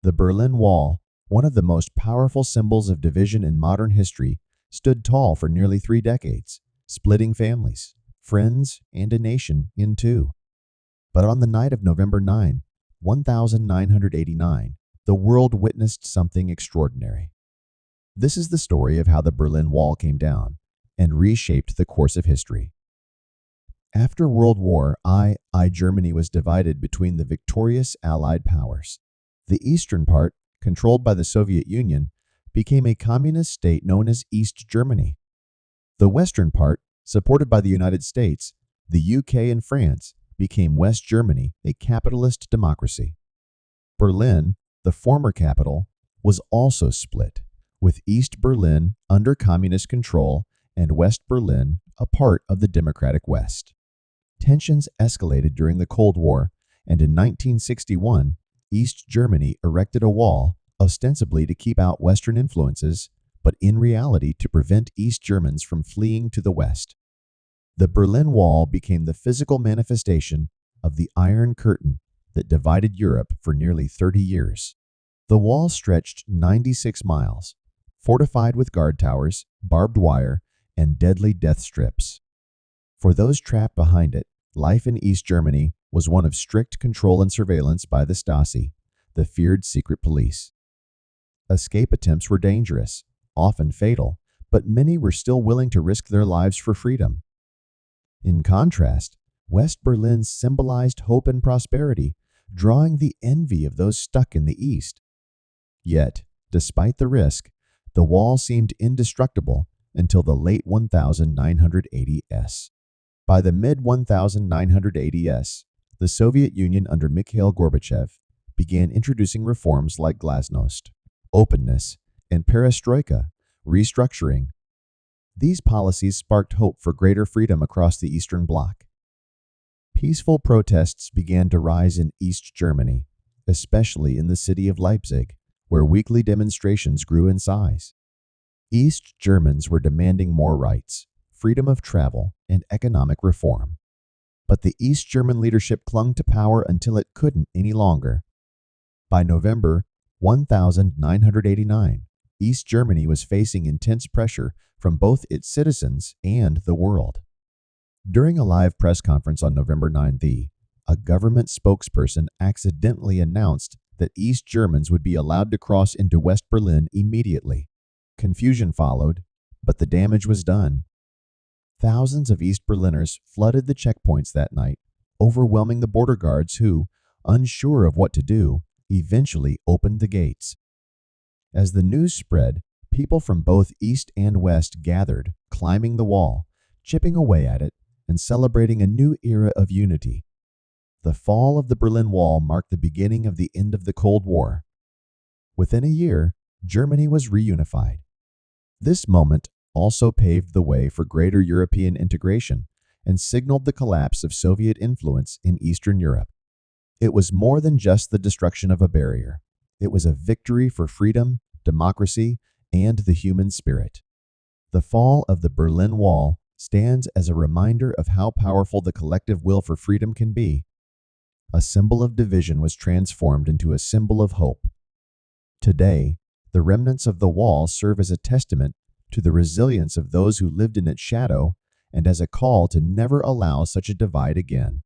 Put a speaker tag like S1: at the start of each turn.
S1: The Berlin Wall, one of the most powerful symbols of division in modern history, stood tall for nearly 3 decades, splitting families, friends, and a nation in two. But on the night of November 9, 1989, the world witnessed something extraordinary. This is the story of how the Berlin Wall came down and reshaped the course of history. After World War I, Germany was divided between the victorious Allied powers. The eastern part, controlled by the Soviet Union, became a communist state known as East Germany. The western part, supported by the United States, the UK, and France, became West Germany, a capitalist democracy. Berlin, the former capital, was also split, with East Berlin under communist control and West Berlin a part of the democratic West. Tensions escalated during the Cold War, and in 1961, East Germany erected a wall, ostensibly to keep out Western influences, but in reality to prevent East Germans from fleeing to the West. The Berlin Wall became the physical manifestation of the Iron Curtain that divided Europe for nearly 30 years. The wall stretched 96 miles, fortified with guard towers, barbed wire, and deadly death strips. For those trapped behind it, life in East Germany was one of strict control and surveillance by the Stasi, the feared secret police. Escape attempts were dangerous, often fatal, but many were still willing to risk their lives for freedom. In contrast, West Berlin symbolized hope and prosperity, drawing the envy of those stuck in the East. Yet, despite the risk, the wall seemed indestructible until the late 1980s. By the mid-1980s, the Soviet Union under Mikhail Gorbachev began introducing reforms like glasnost, openness, and perestroika, restructuring. These policies sparked hope for greater freedom across the Eastern Bloc. Peaceful protests began to rise in East Germany, especially in the city of Leipzig, where weekly demonstrations grew in size. East Germans were demanding more rights, freedom of travel, and economic reform. But the East German leadership clung to power until it couldn't any longer. By November 1989, East Germany was facing intense pressure from both its citizens and the world. During a live press conference on November 9, a government spokesperson accidentally announced that East Germans would be allowed to cross into West Berlin immediately. Confusion followed, but the damage was done. Thousands of East Berliners flooded the checkpoints that night, overwhelming the border guards who, unsure of what to do, eventually opened the gates. As the news spread, people from both East and West gathered, climbing the wall, chipping away at it, and celebrating a new era of unity. The fall of the Berlin Wall marked the beginning of the end of the Cold War. Within a year, Germany was reunified. This moment also paved the way for greater European integration and signaled the collapse of Soviet influence in Eastern Europe. It was more than just the destruction of a barrier. It was a victory for freedom, democracy, and the human spirit. The fall of the Berlin Wall stands as a reminder of how powerful the collective will for freedom can be. A symbol of division was transformed into a symbol of hope. Today, the remnants of the wall serve as a testament to the resilience of those who lived in its shadow and as a call to never allow such a divide again.